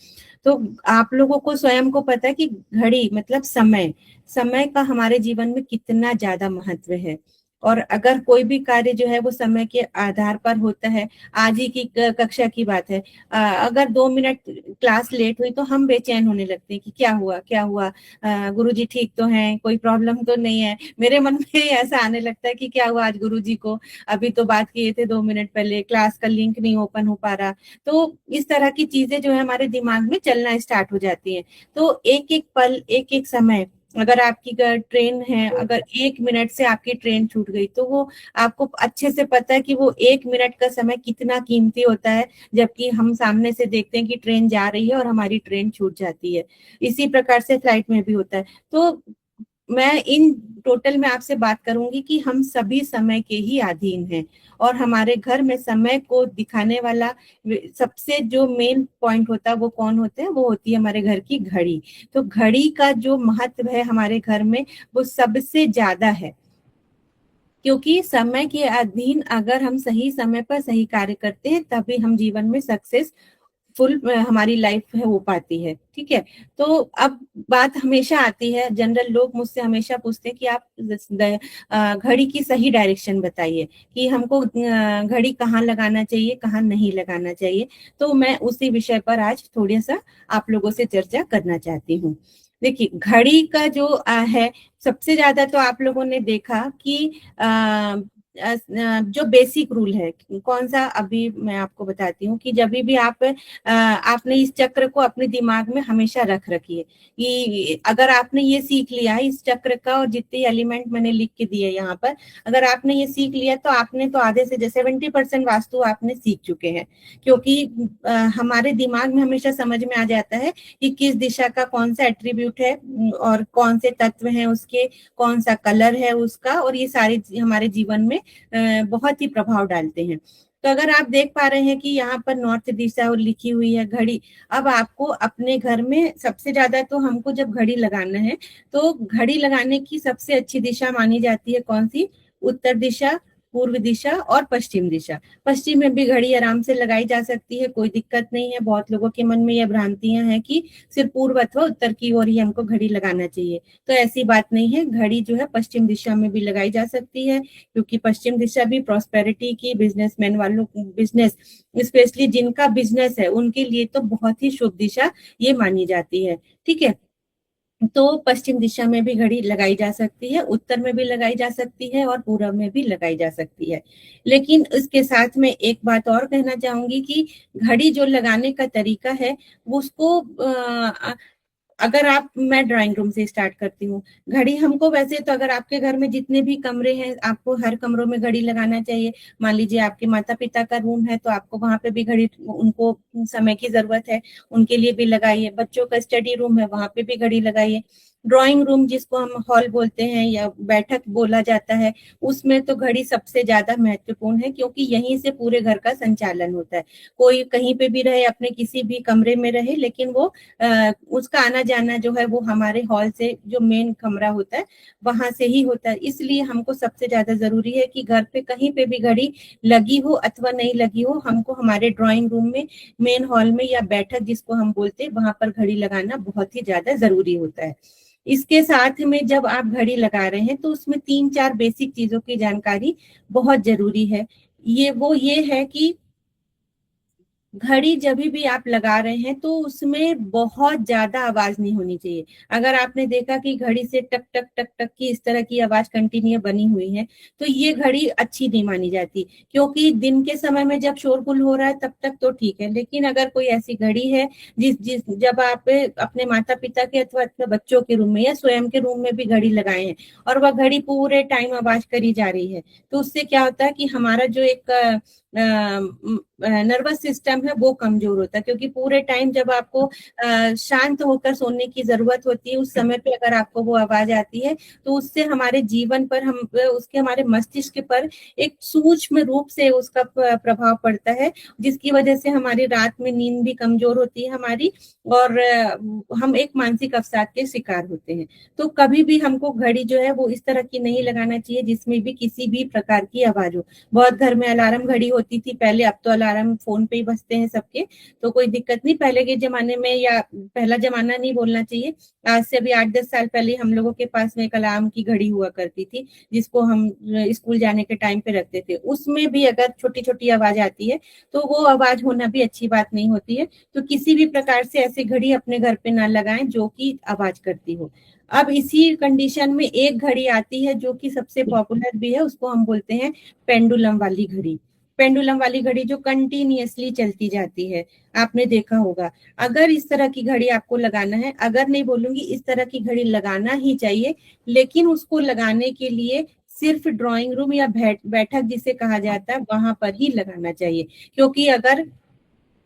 तो आप लोगों को स्वयं को पता है कि घड़ी मतलब समय, समय का हमारे जीवन में कितना ज्यादा महत्व है। और अगर कोई भी कार्य जो है वो समय के आधार पर होता है, आज ही की कक्षा की बात है, अगर 2 मिनट क्लास लेट हुई तो हम बेचैन होने लगते हैं कि क्या हुआ क्या हुआ, गुरुजी ठीक तो हैं, कोई प्रॉब्लम तो नहीं है। मेरे मन में ऐसा आने लगता है कि क्या हुआ आज गुरुजी को, अभी तो बात किए थे 2 मिनट पहले, क्लास का लिंक नहीं ओपन हो पा रहा। तो इस तरह की चीजें जो है हमारे दिमाग में चलना स्टार्ट हो जाती हैं। तो एक एक पल, एक एक समय, अगर आपकी ट्रेन है, अगर 1 मिनट से आपकी ट्रेन छूट गई तो वो आपको अच्छे से पता है कि वो 1 मिनट का समय कितना कीमती होता है, जबकि हम सामने से देखते हैं कि ट्रेन जा रही है और हमारी ट्रेन छूट जाती है। इसी प्रकार से फ्लाइट में भी होता है। तो मैं इन टोटल में आपसे बात करूंगी कि हम सभी समय के ही अधीन हैं, और हमारे घर में समय को दिखाने वाला सबसे जो मेन पॉइंट होता है वो कौन होता है, वो होती है हमारे घर की घड़ी। तो घड़ी का जो महत्व है हमारे घर में वो सबसे ज्यादा है, क्योंकि समय के अधीन अगर हम सही समय पर सही कार्य करते हैं तभी हम जीवन में सक्सेस फुल हमारी लाइफ है हो पाती है। ठीक है। तो अब बात हमेशा आती है, जनरल लोग मुझसे हमेशा पूछते हैं कि आप घड़ी की सही डायरेक्शन बताइए, कि हमको घड़ी कहाँ लगाना चाहिए, कहाँ नहीं लगाना चाहिए। तो मैं उसी विषय पर आज थोड़ा सा आप लोगों से चर्चा करना चाहती हूँ। देखिए, घड़ी का जो है, सबसे ज्यादा तो आप लोगों ने देखा कि जो बेसिक रूल है कौन सा, अभी मैं आपको बताती हूँ कि जब भी आप आपने इस चक्र को अपने दिमाग में हमेशा रख रखिए कि अगर आपने ये सीख लिया है इस चक्र का, और जितने एलिमेंट मैंने लिख के दिए यहाँ पर, अगर आपने ये सीख लिया तो आपने तो आधे से 70% वास्तु आपने सीख चुके हैं। क्योंकि हमारे दिमाग में हमेशा समझ में आ जाता है कि किस दिशा का कौन सा एट्रीब्यूट है और कौन से तत्व हैं उसके, कौन सा कलर है उसका, और ये सारे हमारे जीवन में बहुत ही प्रभाव डालते हैं। तो अगर आप देख पा रहे हैं कि यहाँ पर नॉर्थ दिशा और लिखी हुई है घड़ी, अब आपको अपने घर में सबसे ज्यादा तो हमको जब घड़ी लगाना है तो घड़ी लगाने की सबसे अच्छी दिशा मानी जाती है कौन सी? उत्तर दिशा, पूर्व दिशा और पश्चिम दिशा। पश्चिम में भी घड़ी आराम से लगाई जा सकती है, कोई दिक्कत नहीं है। बहुत लोगों के मन में यह भ्रांतियां हैं कि सिर्फ पूर्व अथवा उत्तर की ओर ही हमको घड़ी लगाना चाहिए, तो ऐसी बात नहीं है। घड़ी जो है पश्चिम दिशा में भी लगाई जा सकती है, क्योंकि पश्चिम दिशा भी प्रॉस्पेरिटी की, बिजनेसमैन वालों, बिजनेस स्पेशली जिनका बिजनेस है उनके लिए तो बहुत ही शुभ दिशा ये मानी जाती है। ठीक है। तो पश्चिम दिशा में भी घड़ी लगाई जा सकती है, उत्तर में भी लगाई जा सकती है और पूरब में भी लगाई जा सकती है। लेकिन इसके साथ में एक बात और कहना चाहूंगी कि घड़ी जो लगाने का तरीका है उसको अगर आप मैं ड्राइंग रूम से स्टार्ट करती हूँ। घड़ी हमको वैसे तो अगर आपके घर में जितने भी कमरे हैं आपको हर कमरों में घड़ी लगाना चाहिए। मान लीजिए आपके माता पिता का रूम है तो आपको वहां पे भी घड़ी, उनको समय की जरूरत है, उनके लिए भी लगाइए। बच्चों का स्टडी रूम है वहां पे भी घड़ी लगाइए। ड्राइंग रूम जिसको हम हॉल बोलते हैं या बैठक बोला जाता है, उसमें तो घड़ी सबसे ज्यादा महत्वपूर्ण है क्योंकि यहीं से पूरे घर का संचालन होता है। कोई कहीं पे भी रहे, अपने किसी भी कमरे में रहे, लेकिन वो उसका आना जाना जो है वो हमारे हॉल से, जो मेन कमरा होता है वहां से ही होता है। इसलिए हमको सबसे ज्यादा जरूरी है कि घर पे कहीं पे भी घड़ी लगी हो अथवा नहीं लगी हो, हमको हमारे ड्राइंग रूम में, मेन हॉल में या बैठक जिसको हम बोलते हैं वहां पर घड़ी लगाना बहुत ही ज्यादा जरूरी होता है। इसके साथ में जब आप घड़ी लगा रहे हैं तो उसमें 3-4 बेसिक चीजों की जानकारी बहुत जरूरी है। ये है कि घड़ी जब भी आप लगा रहे हैं तो उसमें बहुत ज्यादा आवाज नहीं होनी चाहिए। अगर आपने देखा कि घड़ी से टक टक टक टक की इस तरह की आवाज कंटिन्यू बनी हुई है तो ये घड़ी अच्छी नहीं मानी जाती, क्योंकि दिन के समय में जब शोरगुल हो रहा है तब तक तो ठीक है, लेकिन अगर कोई ऐसी घड़ी है जिस जिस जब आप अपने माता पिता के अथवा अपने बच्चों के रूम में या स्वयं के रूम में भी घड़ी लगाए हैं और वह घड़ी पूरे टाइम आवाज करी जा रही है, तो उससे क्या होता है कि हमारा जो एक नर्वस सिस्टम है वो कमजोर होता है। क्योंकि पूरे टाइम जब आपको शांत होकर सोने की जरूरत होती है, उस समय पे अगर आपको वो आवाज आती है तो उससे हमारे जीवन पर, हम उसके हमारे मस्तिष्क पर एक सूक्ष्म रूप से उसका प्रभाव पड़ता है, जिसकी वजह से हमारी रात में नींद भी कमजोर होती है हमारी, और हम एक मानसिक अवसाद के शिकार होते हैं। तो कभी भी हमको घड़ी जो है वो इस तरह की नहीं लगाना चाहिए जिसमें भी किसी भी प्रकार की आवाज हो। बहुत घर में अलार्म घड़ी होती थी पहले, अब तो अलार्म फोन पे ही बजते हैं सबके, तो कोई दिक्कत नहीं। पहले के जमाने में, या पहला जमाना नहीं बोलना चाहिए, आज से अभी 8-10 साल पहले हम लोगों के पास में एक अलार्म की घड़ी हुआ करती थी जिसको हम स्कूल जाने के टाइम पे रखते थे। उसमें भी अगर छोटी छोटी आवाज आती है तो वो आवाज होना भी अच्छी बात नहीं होती है। तो किसी भी प्रकार से ऐसी घड़ी अपने घर पे ना लगाएं जो कि आवाज करती हो। अब इसी कंडीशन में एक घड़ी आती है जो कि सबसे पॉपुलर भी है, उसको हम बोलते हैं पेंडुलम वाली घड़ी। पेंडुलम वाली घड़ी जो कंटिन्यूअसली चलती जाती है, आपने देखा होगा। अगर इस तरह की घड़ी आपको लगाना है, अगर नहीं बोलूंगी, इस तरह की घड़ी लगाना ही चाहिए, लेकिन उसको लगाने के लिए सिर्फ ड्राइंग रूम या बैठक जिसे कहा जाता है वहां पर ही लगाना चाहिए। क्योंकि अगर,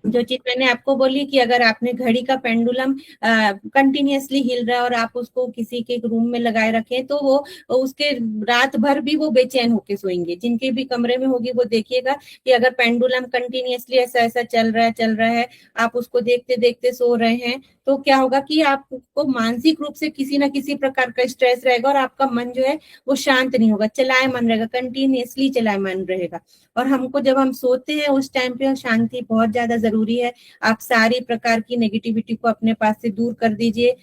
जो चीज मैंने आपको बोली कि अगर आपने घड़ी का पेंडुलम कंटिन्यूअसली हिल रहा है और आप उसको किसी के रूम में लगाए रखें तो वो उसके रात भर भी वो बेचैन होके सोएंगे। जिनके भी कमरे में होगी वो देखिएगा कि अगर पेंडुलम कंटिन्यूअसली ऐसा ऐसा चल रहा है, आप उसको देखते देखते सो रहे हैं, तो क्या होगा कि आपको मानसिक रूप से किसी ना किसी प्रकार का स्ट्रेस रहेगा और आपका मन जो है वो शांत नहीं होगा, चलायमान रहेगा, कंटिन्यूअसली चलायमान रहेगा। और हमको जब हम सोते हैं उस टाइम पे शांति बहुत ज्यादा जरूरी है। आप सारी प्रकार की नेगेटिविटी को अपने पास से दूर कर दीजिए।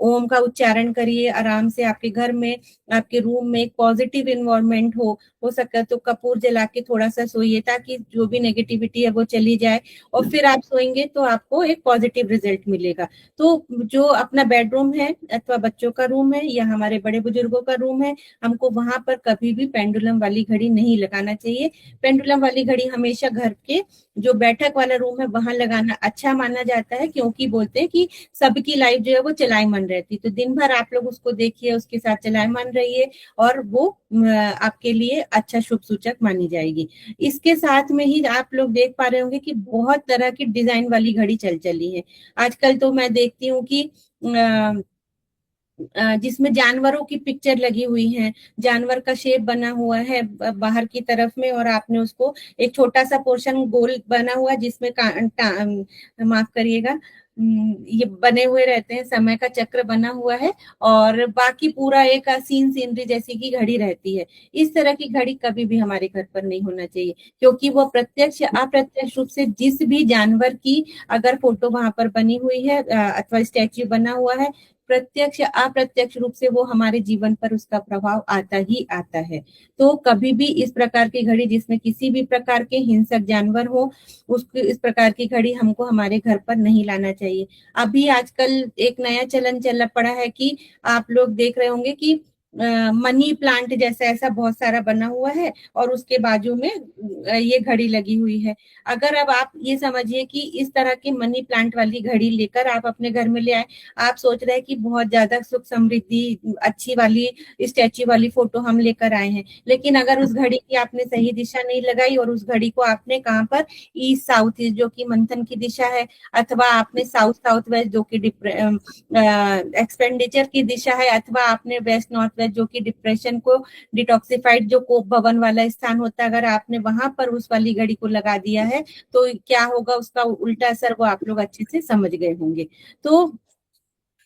ओम का उच्चारण करिए आराम से। आपके घर में, आपके रूम में एक पॉजिटिव इन्वायरमेंट हो सके तो कपूर जला के थोड़ा सा सोइए ताकि जो भी नेगेटिविटी है वो चली जाए, और फिर आप सोएंगे तो आपको एक पॉजिटिव रिजल्ट मिलेगा। तो जो अपना बेडरूम है अथवा बच्चों का रूम है या हमारे बड़े बुजुर्गों का रूम है, हमको वहां पर कभी भी पेंडुलम वाली घड़ी नहीं लगाना चाहिए। पेंडुलम वाली घड़ी हमेशा घर के जो बैठक वाला रूम है वहां लगाना अच्छा माना जाता है, क्योंकि बोलते हैं कि सबकी लाइफ जो है वो चलायमान रहती, तो दिन भर आप लोग उसको देखिए, उसके साथ चलायमान रहिए और वो आपके लिए अच्छा शुभ सूचक मानी जाएगी। इसके साथ में ही आप लोग देख पा रहे होंगे कि बहुत तरह की डिजाइन वाली घड़ी चली है आजकल। तो मैं देखती हूँ कि जिसमें जानवरों की पिक्चर लगी हुई है, जानवर का शेप बना हुआ है बाहर की तरफ में, और आपने उसको एक छोटा सा पोर्शन गोल बना हुआ जिसमें माफ करिएगा, ये बने हुए रहते हैं, समय का चक्र बना हुआ है, और बाकी पूरा एक सीनरी जैसी की घड़ी रहती है। इस तरह की घड़ी कभी भी हमारे घर पर नहीं होना चाहिए, क्योंकि वो प्रत्यक्ष या अप्रत्यक्ष रूप से जिस भी जानवर की अगर फोटो वहां पर बनी हुई है अथवा स्टैच्यू बना हुआ है, प्रत्यक्ष अप्रत्यक्ष रूप से वो हमारे जीवन पर उसका प्रभाव आता ही आता है। तो कभी भी इस प्रकार की घड़ी जिसमें किसी भी प्रकार के हिंसक जानवर हो, इस प्रकार की घड़ी हमको हमारे घर पर नहीं लाना चाहिए। अभी आजकल एक नया चलन चल पड़ा है कि आप लोग देख रहे होंगे कि मनी प्लांट जैसा ऐसा बहुत सारा बना हुआ है और उसके बाजू में ये घड़ी लगी हुई है। अगर अब आप ये समझिए कि इस तरह की मनी प्लांट वाली घड़ी लेकर आप अपने घर में ले आए, आप सोच रहे हैं कि बहुत ज्यादा सुख समृद्धि अच्छी वाली स्टैच्यू वाली फोटो हम लेकर आए हैं, लेकिन अगर उस घड़ी की आपने सही दिशा नहीं लगाई और उस घड़ी को आपने कहाँ पर ईस्ट साउथ ईस्ट जो कि मंथन की दिशा है, अथवा आपने साउथ साउथ वेस्ट जो कि एक्सपेंडिचर की दिशा है, अथवा आपने वेस्ट नॉर्थ वेस्ट जो कि डिप्रेशन को डिटॉक्सिफाइड जो कोप भवन वाला स्थान होता है, अगर आपने वहां पर उस वाली घड़ी को लगा दिया है तो क्या होगा, उसका उल्टा असर वो आप लोग अच्छे से समझ गए होंगे। तो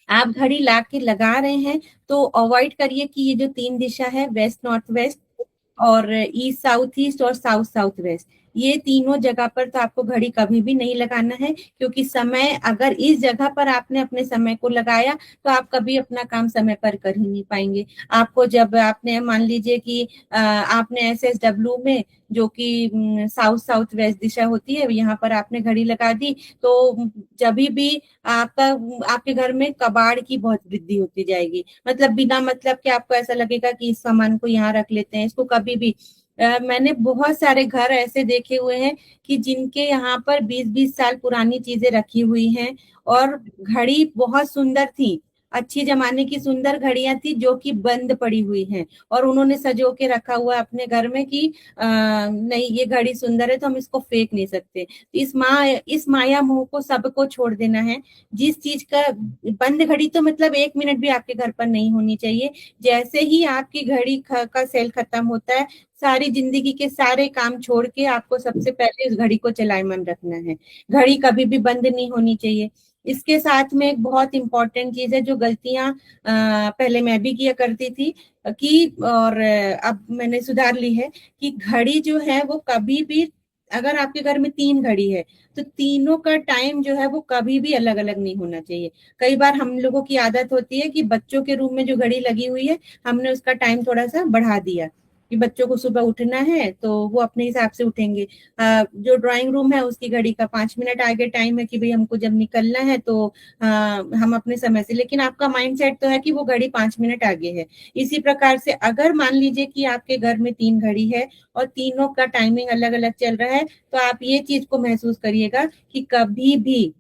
आप घड़ी ला के लगा रहे हैं तो अवॉइड करिए कि ये जो 3 दिशा है, वेस्ट नॉर्थ वेस्ट और ईस्ट साउथ ईस्ट और साउथ साउथ वेस्ट, ये तीनों जगह पर तो आपको घड़ी कभी भी नहीं लगाना है, क्योंकि समय अगर इस जगह पर आपने अपने समय को लगाया तो आप कभी अपना काम समय पर कर ही नहीं पाएंगे। आपको जब आपने मान लीजिए कि आपने SSW में जो कि साउथ साउथ वेस्ट दिशा होती है, यहाँ पर आपने घड़ी लगा दी, तो जब भी आपका आपके घर में कबाड़ की बहुत वृद्धि होती जाएगी। मतलब बिना मतलब के आपको ऐसा लगेगा कि इस सामान को यहाँ रख लेते हैं, इसको कभी भी मैंने बहुत सारे घर ऐसे देखे हुए हैं कि जिनके यहाँ पर 20-20 साल पुरानी चीजें रखी हुई हैं और घड़ी बहुत सुंदर थी, अच्छी जमाने की सुंदर घड़ियां थी जो कि बंद पड़ी हुई हैं और उन्होंने सजो के रखा हुआ है अपने घर में कि नहीं ये घड़ी सुंदर है तो हम इसको फेंक नहीं सकते। इस माया मोह को सबको छोड़ देना है। जिस चीज का बंद घड़ी तो मतलब 1 मिनट भी आपके घर पर नहीं होनी चाहिए। जैसे ही आपकी घड़ी का सेल खत्म होता है, सारी जिंदगी के सारे काम छोड़ के आपको सबसे पहले उस घड़ी को चलायमान रखना है। घड़ी कभी भी बंद नहीं होनी चाहिए। इसके साथ में एक बहुत इंपॉर्टेंट चीज है जो गलतियां पहले मैं भी किया करती थी कि और अब मैंने सुधार ली है कि घड़ी जो है वो कभी भी, अगर आपके घर में 3 घड़ी है तो तीनों का टाइम जो है वो कभी भी अलग अलग नहीं होना चाहिए। कई बार हम लोगों की आदत होती है कि बच्चों के रूम में जो घड़ी लगी हुई है हमने उसका टाइम थोड़ा सा बढ़ा दिया कि बच्चों को सुबह उठना है तो वो अपने हिसाब से उठेंगे। जो ड्राइंग रूम है उसकी घड़ी का 5 मिनट आगे टाइम है कि भाई हमको जब निकलना है तो हम अपने समय से, लेकिन आपका माइंडसेट तो है कि वो घड़ी 5 मिनट आगे है। इसी प्रकार से अगर मान लीजिए कि आपके घर में 3 घड़ी है और तीनों का टाइमिंग अलग अलग चल रहा है, तो आप ये चीज को महसूस करिएगा कि कभी भी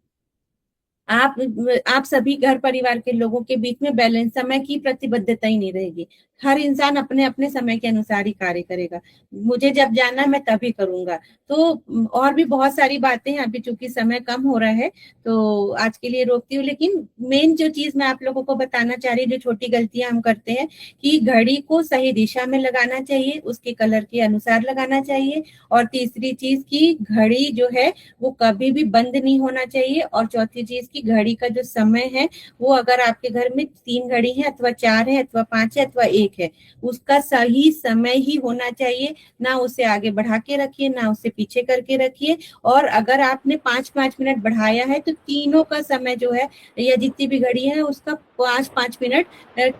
आप सभी घर परिवार के लोगों के बीच में बैलेंस, समय की प्रतिबद्धता ही नहीं रहेगी। हर इंसान अपने अपने समय के अनुसार ही कार्य करेगा। मुझे जब जाना है मैं तभी करूंगा। तो और भी बहुत सारी बातें हैं, अभी चूंकि समय कम हो रहा है तो आज के लिए रोकती हूँ। लेकिन मेन जो चीज मैं आप लोगों को बताना चाह रही हूँ, जो छोटी गलतियां हम करते हैं कि घड़ी को सही दिशा में लगाना चाहिए, उसके कलर के अनुसार लगाना चाहिए, और तीसरी चीज की घड़ी जो है वो कभी भी बंद नहीं होना चाहिए, और चौथी चीज की घड़ी का जो समय है वो अगर आपके घर में 3 घड़ी है अथवा 4 है अथवा 5 है अथवा 1 है, उसका सही समय ही होना चाहिए। ना उसे आगे बढ़ा के रखिए ना उसे पीछे करके रखिए। और अगर आपने 5-5 मिनट बढ़ाया है तो तीनों का समय जो है या जितनी भी घड़ी है उसका 5-5 मिनट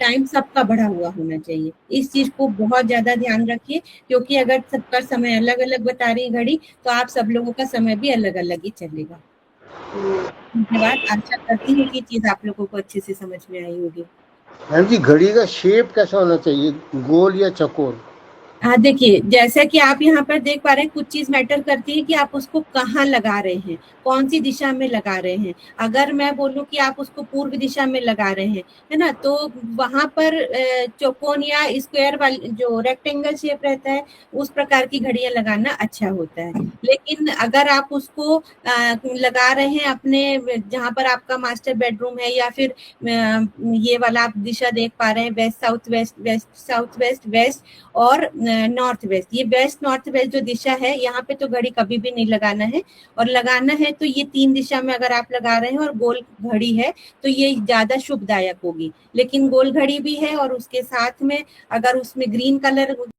टाइम सबका बढ़ा हुआ होना चाहिए। इस चीज को बहुत ज्यादा ध्यान रखिए, क्योंकि अगर सबका समय अलग अलग बता रही है घड़ी तो आप सब लोगों का समय भी अलग अलग ही चलेगा। तो धन्यवाद, आशा करती हूँ कि चीज आप लोगों को अच्छे से समझ में आई होगी। मैम जी, घड़ी का शेप कैसा होना चाहिए, गोल या चौकोर? हाँ देखिए, जैसा कि आप यहाँ पर देख पा रहे हैं, कुछ चीज मैटर करती है कि आप उसको कहाँ लगा रहे हैं, कौन सी दिशा में लगा रहे हैं। अगर मैं बोलूं कि आप उसको पूर्व दिशा में लगा रहे हैं, है ना, तो वहां पर चौकोन या स्क्वायर वाली जो रेक्टेंगल शेप रहता है उस प्रकार की घड़ियां लगाना अच्छा होता है। लेकिन अगर आप उसको लगा रहे हैं अपने जहाँ पर आपका मास्टर बेडरूम है, या फिर ये वाला आप दिशा देख पा रहे हैं west south west, west south west, west और नॉर्थ वेस्ट, ये वेस्ट नॉर्थ वेस्ट जो दिशा है यहाँ पे तो घड़ी कभी भी नहीं लगाना है। और लगाना है तो ये 3 दिशा में अगर आप लगा रहे हैं और गोल घड़ी है तो ये ज्यादा शुभदायक होगी। लेकिन गोल घड़ी भी है और उसके साथ में अगर उसमें ग्रीन कलर